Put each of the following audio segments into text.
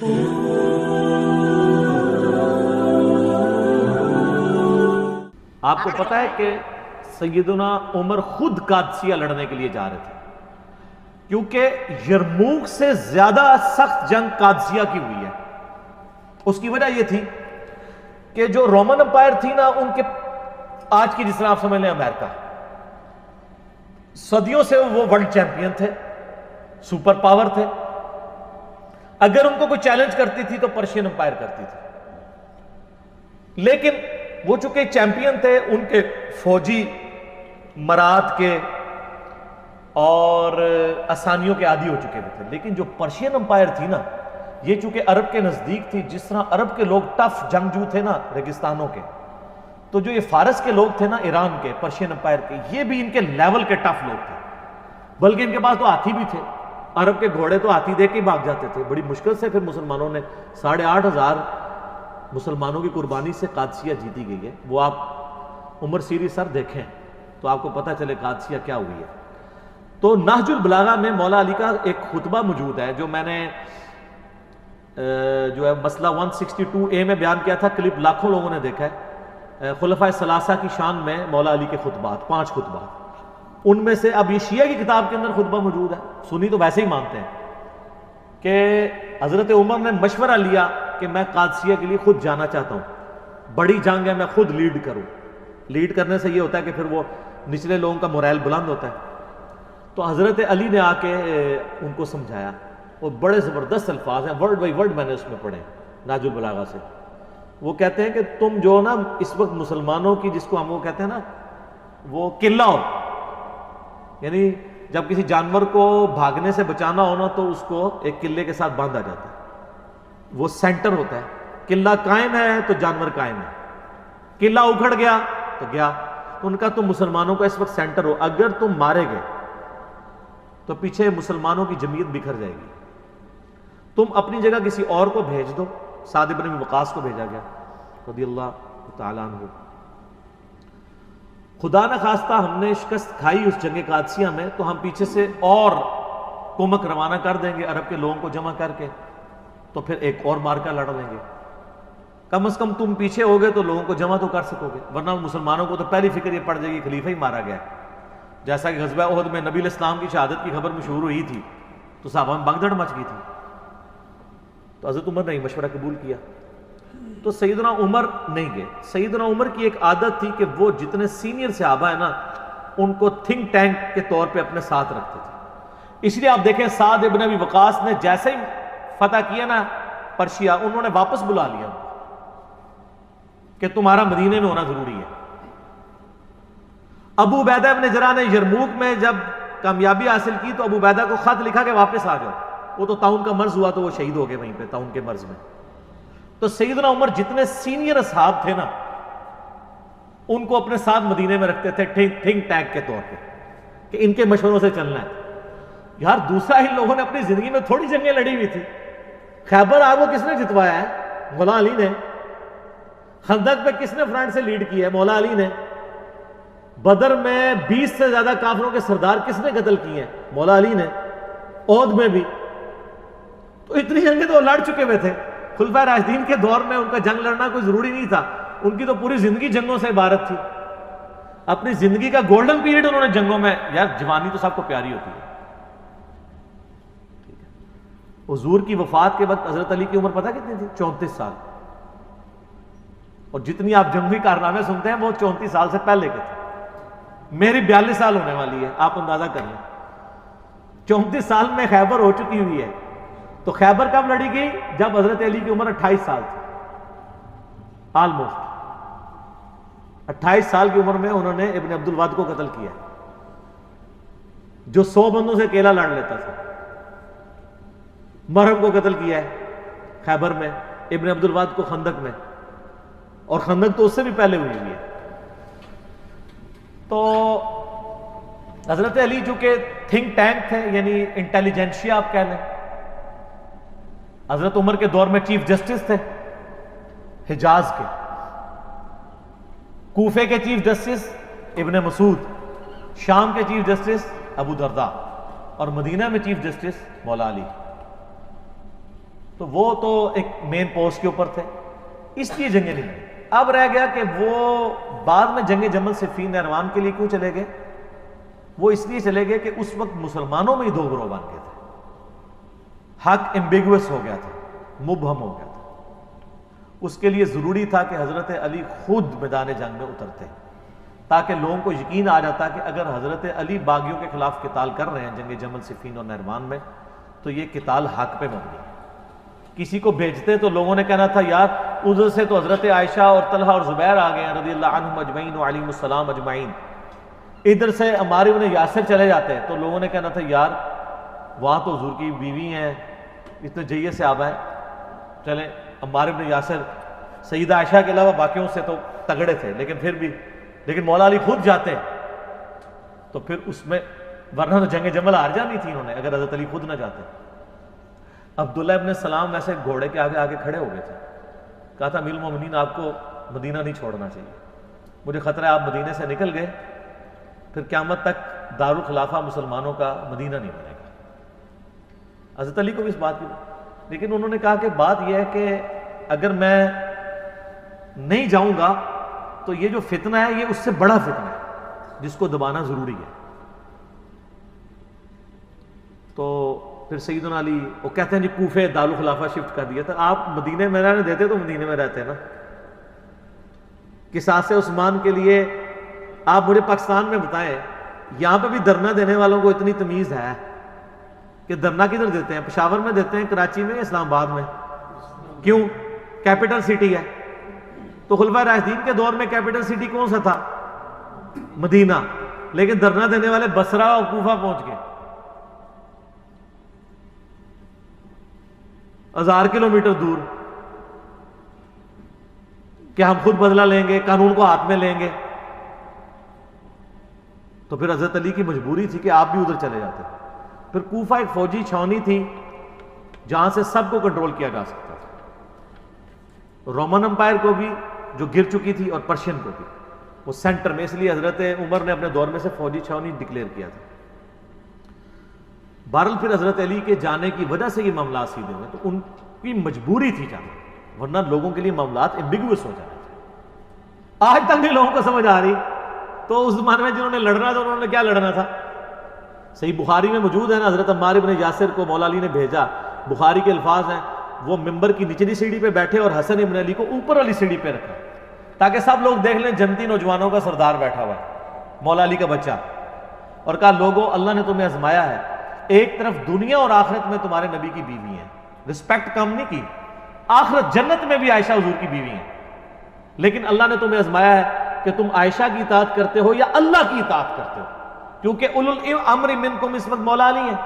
آپ کو پتا ہے کہ سیدنا عمر خود قادسیہ لڑنے کے لیے جا رہے تھے، کیونکہ یرموک سے زیادہ سخت جنگ قادسیہ کی ہوئی ہے۔ اس کی وجہ یہ تھی کہ جو رومن امپائر تھی نا، ان کے آج کی جس طرح آپ سمجھ لیں امریکہ، صدیوں سے وہ ورلڈ چیمپئن تھے، سپر پاور تھے۔ اگر ان کو کوئی چیلنج کرتی تھی تو پرشین امپائر کرتی تھی، لیکن وہ چونکہ چیمپئن تھے، ان کے فوجی مراد کے اور آسانیوں کے عادی ہو چکے ہوئے تھے۔ لیکن جو پرشین امپائر تھی نا، یہ چونکہ عرب کے نزدیک تھی، جس طرح عرب کے لوگ ٹف جنگجو تھے نا ریگستانوں کے، تو جو یہ فارس کے لوگ تھے نا، ایران کے، پرشین امپائر کے، یہ بھی ان کے لیول کے ٹف لوگ تھے۔ بلکہ ان کے پاس تو ہاتھی بھی تھے، عرب کے گھوڑے تو ہاتھی دے کے بھاگ جاتے تھے۔ بڑی مشکل سے پھر مسلمانوں نے 8,500 مسلمانوں کی قربانی سے قادسیہ جیتی گئی ہے۔ وہ آپ عمر سیری سر دیکھیں تو آپ کو پتہ چلے قادسیہ کیا ہوئی ہے۔ تو نہج البلاغہ میں مولا علی کا ایک خطبہ موجود ہے، جو میں نے جو ہے مسئلہ 162A میں بیان کیا تھا، کلپ لاکھوں لوگوں نے دیکھا ہے، خلفائے ثلاثہ کی شان میں مولا علی کے خطبات، 5 خطبات۔ ان میں سے اب یہ شیعہ کی کتاب کے اندر خطبہ موجود ہے، سنی تو ویسے ہی مانتے ہیں کہ حضرت عمر نے مشورہ لیا کہ میں قادسیہ کے لیے خود جانا چاہتا ہوں، بڑی جنگ ہے، میں خود لیڈ کروں۔ لیڈ کرنے سے یہ ہوتا ہے کہ پھر وہ نچلے لوگوں کا مورائل بلند ہوتا ہے۔ تو حضرت علی نے آ کے ان کو سمجھایا، وہ بڑے زبردست الفاظ ہیں، ورڈ بائی ورڈ میں نے اس میں پڑھے نہج البلاغہ سے۔ وہ کہتے ہیں کہ تم جو نا اس وقت مسلمانوں کی، جس کو ہم وہ کہتے ہیں نا، وہ قلعہ ہو، یعنی جب کسی جانور کو بھاگنے سے بچانا ہونا تو اس کو ایک قلعے کے ساتھ باندھا جاتا ہے، وہ سینٹر ہوتا ہے۔ قلعہ قائم ہے تو جانور قائم ہے، قلعہ اکھڑ گیا تو گیا۔ تو ان کا تم مسلمانوں کا اس وقت سینٹر ہو، اگر تم مارے گئے تو پیچھے مسلمانوں کی جمعیت بکھر جائے گی، تم اپنی جگہ کسی اور کو بھیج دو۔ سعد بن ابی وقاص کو بھیجا گیا رضی اللہ تعالیٰ عنہ۔ خدا نہ خواستہ ہم نے شکست کھائی اس جنگ قادسیہ میں، تو ہم پیچھے سے اور کمک روانہ کر دیں گے عرب کے لوگوں کو جمع کر کے، تو پھر ایک اور مارکا لڑ لیں گے۔ کم از کم تم پیچھے ہوگے تو لوگوں کو جمع تو کر سکو گے، ورنہ مسلمانوں کو تو پہلی فکر یہ پڑ جائے گی خلیفہ ہی مارا گیا۔ جیسا کہ غزوہ احد میں نبی علیہ السلام کی شہادت کی خبر مشہور ہوئی تھی تو صحابہ میں بھگدڑ مچ گئی تھی۔ تو حضرت عمر نے یہ مشورہ قبول کیا، تو سیدنا عمر نہیں گئے۔ سیدنا عمر کی ایک عادت تھی کہ وہ جتنے سینئر صحابہ ہیں نا، ان کو تھنک ٹینک کے طور پہ اپنے ساتھ رکھتے تھے۔ اس لیے آپ دیکھیں سعد ابن ابی وقاص نے جیسے ہی فتح کیا نا پرشیا، انہوں نے واپس بلا لیا کہ تمہارا مدینے میں ہونا ضروری ہے۔ ابو عبیدہ ابن جراح نے یرموک میں جب کامیابی حاصل کی تو ابو عبیدہ کو خط لکھا کہ واپس آ جاؤ، وہ تو طاعون کا مرض ہوا تو وہ شہید ہو گئے وہیں پہ طاعون کے مرض میں۔ تو سیدنا عمر جتنے سینئر اصحاب تھے نا، ان کو اپنے ساتھ مدینے میں رکھتے تھے تھنک ٹینک کے طور پہ کہ ان کے مشوروں سے چلنا ہے۔ یار دوسرا ان لوگوں نے اپنی زندگی میں تھوڑی جنگیں لڑی ہوئی تھی۔ خیبر آگ وہ کس نے جتوایا ہے؟ مولا علی نے۔ خندق پہ کس نے فرنٹ سے لیڈ کی ہے؟ مولا علی نے۔ بدر میں 20 سے زیادہ کافروں کے سردار کس نے قتل کیے ہیں؟ مولا علی نے۔ احد میں بھی۔ تو اتنی جنگیں تو لڑ چکے ہوئے تھے۔ خلفائے راشدین کے دور میں ان کا جنگ لڑنا کوئی ضروری نہیں تھا، ان کی تو پوری زندگی جنگوں سے عبارت تھی۔ اپنی زندگی کا گولڈن پیریڈ انہوں نے جنگوں میں، یار جوانی تو سب کو پیاری ہوتی ہے۔ حضور کی وفات کے وقت حضرت علی کی عمر پتہ کتنی تھی؟ 34 سال۔ اور جتنی آپ جنگی کارنامے سنتے ہیں وہ 34 سال سے پہلے کے تھے۔ میری 42 سال ہونے والی ہے، آپ اندازہ کر لیں۔ 34 سال میں خیبر ہو چکی ہوئی ہے۔ تو خیبر کب لڑی گئی؟ جب حضرت علی کی عمر 28 سال تھی، آلموسٹ 28 سال کی عمر میں انہوں نے ابن عبد الواد کو قتل کیا، جو 100 بندوں سے اکیلا لڑ لیتا تھا۔ مرہم کو قتل کیا ہے خیبر میں، ابن عبد الواد کو خندق میں، اور خندق تو اس سے بھی پہلے ہوئی ہے۔ تو حضرت علی چونکہ تھنک ٹینک تھے، یعنی انٹیلیجنشیا آپ کہہ لیں۔ حضرت عمر کے دور میں چیف جسٹس تھے حجاز کے، کوفے کے چیف جسٹس ابن مسعود، شام کے چیف جسٹس ابو درداء، اور مدینہ میں چیف جسٹس مولا علی۔ تو وہ تو ایک مین پوسٹ کے اوپر تھے، اس لیے جنگیں نہیں لڑی۔ اب رہ گیا کہ وہ بعد میں جنگ جمل صفین نہروان کے لیے کیوں چلے گئے؟ وہ اس لیے چلے گئے کہ اس وقت مسلمانوں میں ہی دو گروہ بن گئے تھے، حق ایمبیگوس ہو گیا تھا، مبہم ہو گیا تھا۔ اس کے لیے ضروری تھا کہ حضرت علی خود میدان جنگ میں اترتے، تاکہ لوگوں کو یقین آ جاتا کہ اگر حضرت علی باغیوں کے خلاف قتال کر رہے ہیں جنگ جمل صفین اور نہروان میں، تو یہ قتال حق پہ مبنی ہے۔ کسی کو بھیجتے تو لوگوں نے کہنا تھا یار ادھر سے تو حضرت عائشہ اور طلحہ اور زبیر آ گئے ہیں رضی اللہ عنہم اجمعین وعلیہم السلام اجمعین، ادھر سے عمار بن یاسر چلے جاتے تو لوگوں نے کہنا تھا یار وہاں تو حضور کی بیوی ہیں، اتنے جیے سے آبا ہیں، چلیں عمار بن یاسر سیدہ عائشہ کے علاوہ باقیوں سے تو تگڑے تھے، لیکن مولا علی خود جاتے تو پھر اس میں، ورنہ تو جنگ جمل ہار جانی تھی انہوں نے اگر حضرت علی خود نہ جاتے۔ عبداللہ ابن سلام ویسے گھوڑے کے آگے آگے کھڑے ہو گئے تھے، کہا تھا امیر المومنین آپ کو مدینہ نہیں چھوڑنا چاہیے، مجھے خطرہ ہے آپ مدینے سے نکل گئے پھر قیامت تک دارالخلافہ مسلمانوں کا مدینہ نہیں بنے گا۔ حضرت علی کو بھی اس بات کی، لیکن انہوں نے کہا کہ بات یہ ہے کہ اگر میں نہیں جاؤں گا تو یہ جو فتنہ ہے یہ اس سے بڑا فتنہ ہے جس کو دبانا ضروری ہے۔ تو پھر سیدنا علی وہ کہتے ہیں جی کوفے دارالخلافہ شفٹ کر دیا تھا، آپ مدینے میں رہنے دیتے تو مدینے میں رہتے نا۔ قصاص عثمان کے لیے آپ مجھے پاکستان میں بتائیں، یہاں پہ بھی دھرنا دینے والوں کو اتنی تمیز ہے کہ دھرنا کدھر دیتے ہیں؟ پشاور میں دیتے ہیں، کراچی میں، اسلام آباد میں؟ کیوں؟ کیپٹل سٹی ہے۔ تو خلفائے راشدین کے دور میں کیپٹل سٹی کون سا تھا؟ مدینہ، لیکن دھرنا دینے والے بصرہ اور کوفہ پہنچ گئے، 1000 کلومیٹر دور، کہ ہم خود بدلہ لیں گے، قانون کو ہاتھ میں لیں گے۔ تو پھر حضرت علی کی مجبوری تھی کہ آپ بھی ادھر چلے جاتے۔ پھر کوفہ ایک فوجی چھاونی تھی جہاں سے سب کو کنٹرول کیا جا سکتا تھا، رومن امپائر کو بھی جو گر چکی تھی اور پرشین کو بھی، وہ سینٹر میں، اس لیے حضرت عمر نے اپنے دور میں سے فوجی چھاونی ڈکلیئر کیا تھا۔ بہرحال پھر حضرت علی کے جانے کی وجہ سے یہ معاملات سیدھے ہوئے، تو ان کی مجبوری تھی جانا، ورنہ لوگوں کے لیے معاملات ایمبیگوس ہو جانے تھے۔ آج تک نہیں لوگوں کو سمجھ آ رہی، تو اس زمانے میں جنہوں نے لڑنا تھا انہوں نے کیا لڑنا تھا؟ صحیح بخاری میں موجود ہے نا، حضرت عمار بن یاسر کو مولا علی نے بھیجا، بخاری کے الفاظ ہیں، وہ ممبر کی نچلی سیڑھی پہ بیٹھے اور حسن ابن علی کو اوپر والی سیڑھی پہ رکھا تاکہ سب لوگ دیکھ لیں جنتی نوجوانوں کا سردار بیٹھا ہوا ہے، مولا علی کا بچہ، اور کہا لوگوں اللہ نے تمہیں آزمایا ہے، ایک طرف دنیا اور آخرت میں تمہارے نبی کی بیوی ہیں، رسپیکٹ کم نہیں کی، آخرت جنت میں بھی عائشہ حضور کی بیوی ہیں، لیکن اللہ نے تمہیں آزمایا ہے کہ تم عائشہ کی اطاعت کرتے ہو یا اللہ کی اطاعت کرتے ہو، کیونکہ اولو الامر منکم اس وقت مولا علی ہیں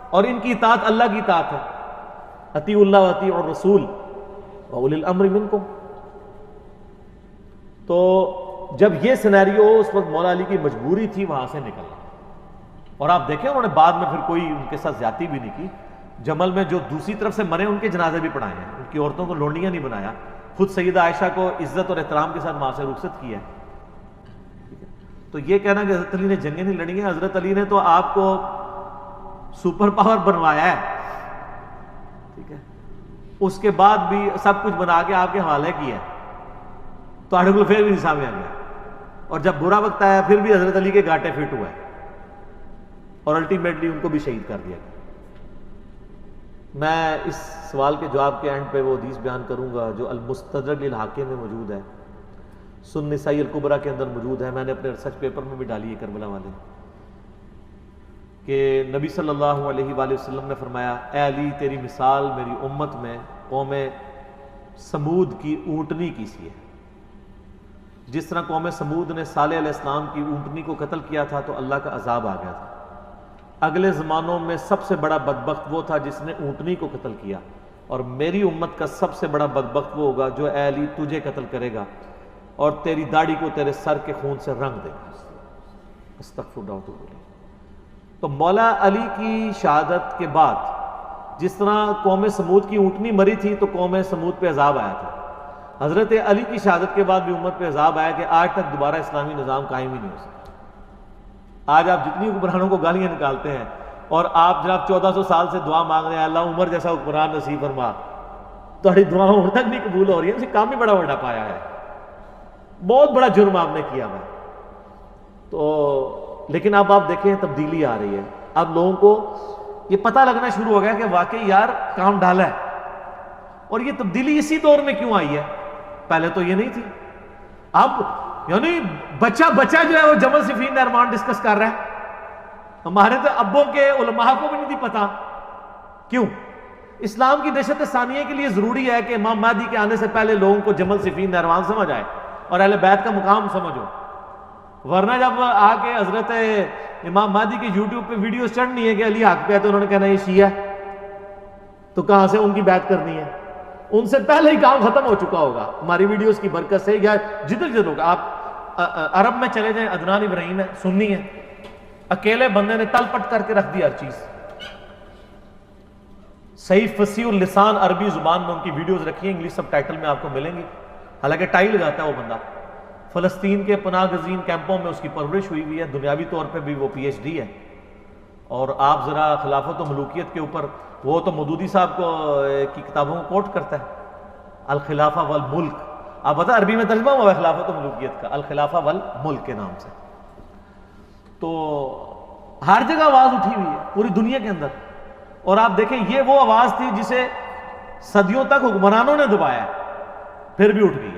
اور ان کی اطاعت اللہ کی اطاعت ہے، اطیعوا اللہ واطیعوا الرسول واولی الامر منکم۔ تو جب یہ سینیریو، اس وقت مولا علی کی مجبوری تھی وہاں سے نکلنا، اور آپ دیکھیں انہوں نے بعد میں پھر کوئی ان کے ساتھ زیادتی بھی نہیں کی، جمل میں جو دوسری طرف سے مرے ان کے جنازے بھی پڑھائے ہیں، ان کی عورتوں کو لونڈیاں نہیں بنایا، خود سیدہ عائشہ کو عزت اور احترام کے ساتھ وہاں سے رخصت کیا ہے۔ تو یہ کہنا کہ حضرت علی نے جنگیں نہیں لڑی ہیں، حضرت علی نے تو آپ کو سپر پاور بنوایا ہے، ٹھیک ہے، اس کے بعد بھی سب کچھ بنا کے آپ کے حوالے کیا ہے، تو آرٹیکل پھر بھی سامنے آ گیا، اور جب برا وقت آیا پھر بھی حضرت علی کے گاٹے فٹ ہوا ہے، اور الٹیمیٹلی ان کو بھی شہید کر دیا گیا۔ میں اس سوال کے جواب کے اینڈ پہ وہ حدیث بیان کروں گا جو المستدرک للحاکم میں موجود ہے، سنن نسائی الکبریٰ کے اندر موجود ہے، میں نے اپنے ریسرچ پیپر میں بھی ڈالی ہے کربلا والے، کہ نبی صلی اللہ علیہ وآلہ وسلم نے فرمایا اے علی تیری مثال میری امت میں قوم سمود کی اونٹنی کی سی ہے، جس طرح قوم سمود نے صالح علیہ السلام کی اونٹنی کو قتل کیا تھا تو اللہ کا عذاب آ گیا تھا، اگلے زمانوں میں سب سے بڑا بدبخت وہ تھا جس نے اونٹنی کو قتل کیا، اور میری امت کا سب سے بڑا بدبخت وہ ہوگا جو اے علی تجھے قتل کرے گا اور تیری داڑھی کو تیرے سر کے خون سے رنگ دے گا۔ استغفر اللہ واتوب الیہ۔ تو مولا علی کی شہادت کے بعد جس طرح قوم سمود کی اونٹنی مری تھی تو قوم سمود پہ عذاب آیا تھا، حضرت علی کی شہادت کے بعد بھی امت پہ عذاب آیا کہ آج تک دوبارہ اسلامی نظام قائم ہی نہیں ہو سکتا۔ آج آپ جتنی حکمرانوں کو گالیاں نکالتے ہیں اور آپ جناب 1400 سال سے دعا مانگ رہے ہیں اللہ عمر جیسا حکمران نصیب فرما، تھوڑی دعا ہوں تک نہیں قبول ہو رہی ہے، اسے کام بھی بڑا بڑا پایا ہے، بہت بڑا جرم آپ نے کیا ہے۔ تو لیکن اب آپ دیکھیں تبدیلی آ رہی ہے، اب لوگوں کو یہ پتہ لگنا شروع ہو گیا کہ واقعی یار کام ڈالا ہے، اور یہ تبدیلی اسی دور میں کیوں آئی ہے، پہلے تو یہ نہیں تھی۔ اب یعنی بچہ جو ہے وہ جبل صفین نہروان ڈسکس کر رہا ہے، ہمارے تو ابوں کے علماء کو بھی نہیں تھی پتا۔ کیوں؟ اسلام کی دہشت ثانیہ کے لیے ضروری ہے کہ امام مہدی کے آنے سے پہلے لوگوں کو جبل صفین نہروان سمجھ آئے اور اہل بیت کا مقام سمجھو، ورنہ جب آ کے حضرت امام مہدی کی یوٹیوب پہ ویڈیوز چڑھنی ہے کہ علی حق پہ ہے تو انہوں نے کہنا یہ شیعہ ہے، تو کہاں سے ان کی بیعت کرنی ہے؟ ان سے پہلے ہی کام ختم ہو چکا ہوگا ہماری ویڈیوز کی برکت سے، یا جدھر ہوگا۔ آپ عرب میں چلے جائیں، عدنان ابراہیم ہے، سنی ہے، اکیلے بندے نے تل پٹ کر کے رکھ دی ہر چیز، صحیح فصیح اللسان عربی زبان میں ان کی ویڈیوز رکھی ہیں، انگلش سب ٹائٹل میں آپ کو ملیں گی، حالانکہ ٹائی لگاتا ہے وہ بندہ۔ فلسطین کے پناہ گزین کیمپوں میں اس کی پرورش ہوئی ہوئی ہے، دنیاوی طور پہ بھی وہ پی ایچ ڈی ہے۔ اور آپ ذرا خلافت و ملوکیت کے اوپر، وہ تو مودودی صاحب کو کی کتابوں کو کوٹ کرتا ہے، الخلافہ والملک، آپ بتا عربی میں ترجمہ ہوا ہے خلافت و ملوکیت کا، الخلافہ والملک کے نام سے۔ تو ہر جگہ آواز اٹھی ہوئی ہے پوری دنیا کے اندر، اور آپ دیکھیں یہ وہ آواز تھی جسے صدیوں تک حکمرانوں نے دبایا ہے، پھر بھی اٹھ گئی۔